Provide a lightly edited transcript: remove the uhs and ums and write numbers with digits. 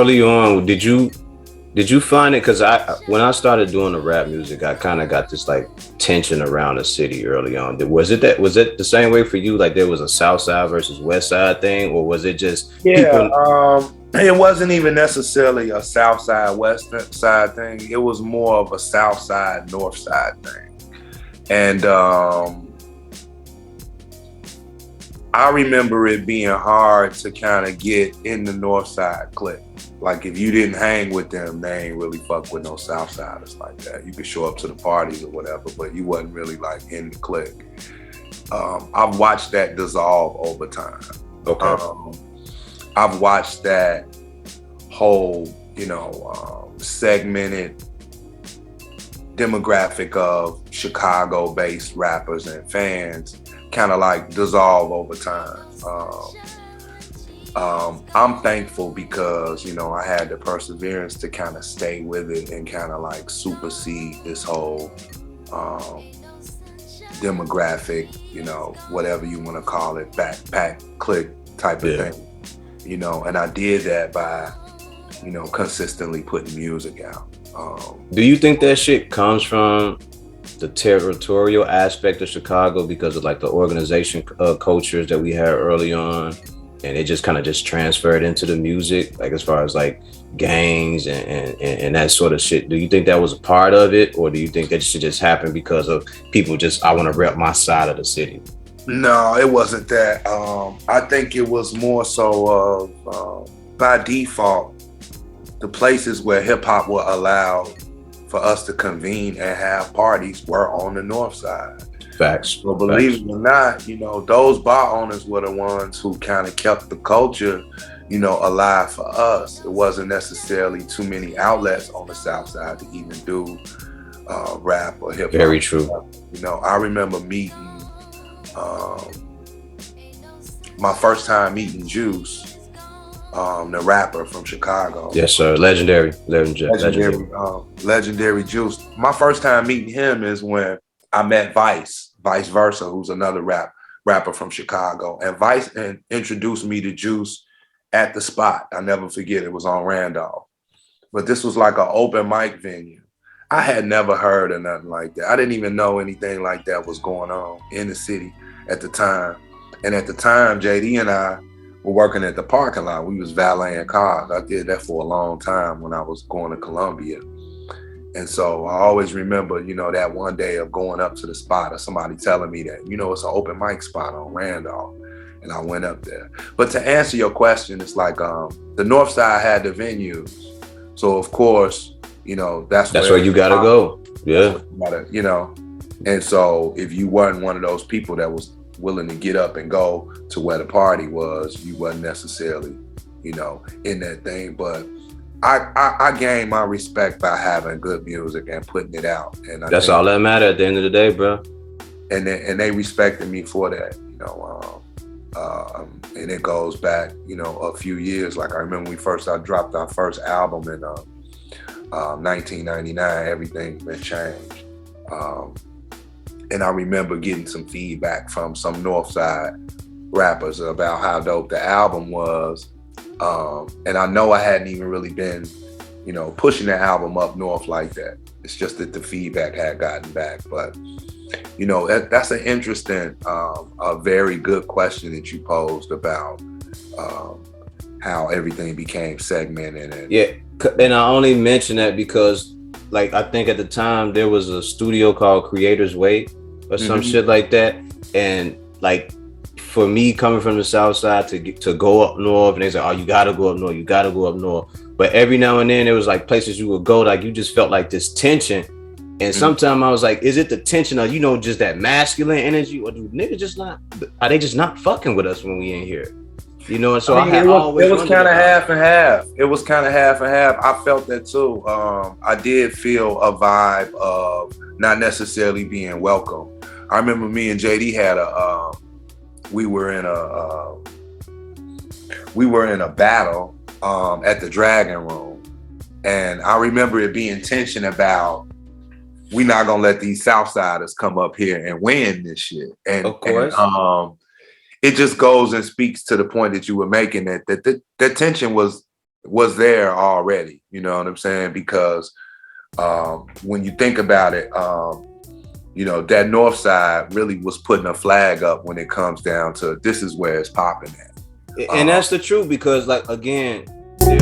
early on, did you find it? Because when I started doing the rap music, I kind of got this like tension around the city early on. Was it the same way for you? Like there was a South Side versus West Side thing, or was it just Yeah, people? it wasn't even necessarily a South Side, West Side thing. It was more of a South Side, North Side thing. And I remember it being hard to kind of get in the North Side clique. Like if you didn't hang with them, they ain't really fuck with no South Siders like that. You could show up to the parties or whatever, but you wasn't really like in the clique. I've watched that dissolve over time. Okay. I've watched that whole, segmented demographic of Chicago-based rappers and fans kind of like dissolve over time. I'm thankful because, I had the perseverance to kind of stay with it and kind of like supersede this whole demographic, whatever you want to call it, backpack click type of thing, and I did that by, consistently putting music out. Do you think that shit comes from the territorial aspect of Chicago because of like the organization cultures that we had early on, and it just kind of just transferred into the music, like as far as like gangs and that sort of shit? Do you think that was a part of it, or do you think that shit just happened because of people just, I want to rep my side of the city? No, it wasn't that. I think it was more so of by default, the places where hip hop were allowed for us to convene and have parties were on the North Side. Facts. So believe it or not, those bar owners were the ones who kind of kept the culture, alive for us. It wasn't necessarily too many outlets on the South Side to even do rap or hip hop. Very true. I remember meeting my first time meeting Juice, the rapper from Chicago. Yes, sir. Legendary Juice. My first time meeting him is when I met Vice Versa, who's another rapper from Chicago. And Vice introduced me to Juice at the spot. I never forget, it was on Randolph. But this was like an open mic venue. I had never heard of nothing like that. I didn't even know anything like that was going on in the city at the time. And at the time, JD and I were working at the parking lot. We was valeting cars. I did that for a long time when I was going to Columbia. And so I always remember, that one day of going up to the spot or somebody telling me that, it's an open mic spot on Randolph. And I went up there. But to answer your question, it's like the North Side had the venues. So of course, that's where you gotta go. Yeah. And so if you weren't one of those people that was willing to get up and go to where the party was, you wasn't necessarily, in that thing. But I gained my respect by having good music and putting it out. And that's all that matters at the end of the day, bro. And they respected me for that, and it goes back, a few years. Like I remember I dropped our first album in 1999. Everything's been changed. And I remember getting some feedback from some North Side rappers about how dope the album was. And I know I hadn't even really been, pushing the album up north like that. It's just that the feedback had gotten back. But, that's an interesting, a very good question that you posed about how everything became segmented. And I only mention that because, like, I think at the time there was a studio called Creators Way or some shit like that. And like, for me coming from the South Side to go up north, and they say, oh, you gotta go up north. But every now and then there was like places you would go, like you just felt like this tension. And sometimes I was like, is it the tension of, just that masculine energy, or do niggas are they just not fucking with us when we in here? And so it was kind of half and half. It was kind of half and half. I felt that too. I did feel a vibe of not necessarily being welcome. I remember me and JD had we were in a battle at the Dragon Room, and I remember it being tension about, we're not gonna let these Southsiders come up here and win this shit. And of course, it just goes and speaks to the point that you were making, that the tension was was there already. You know what I'm saying? Because when you think about it, you know, that North Side really was putting a flag up when it comes down to this is where it's popping at. And that's the truth, because like again, there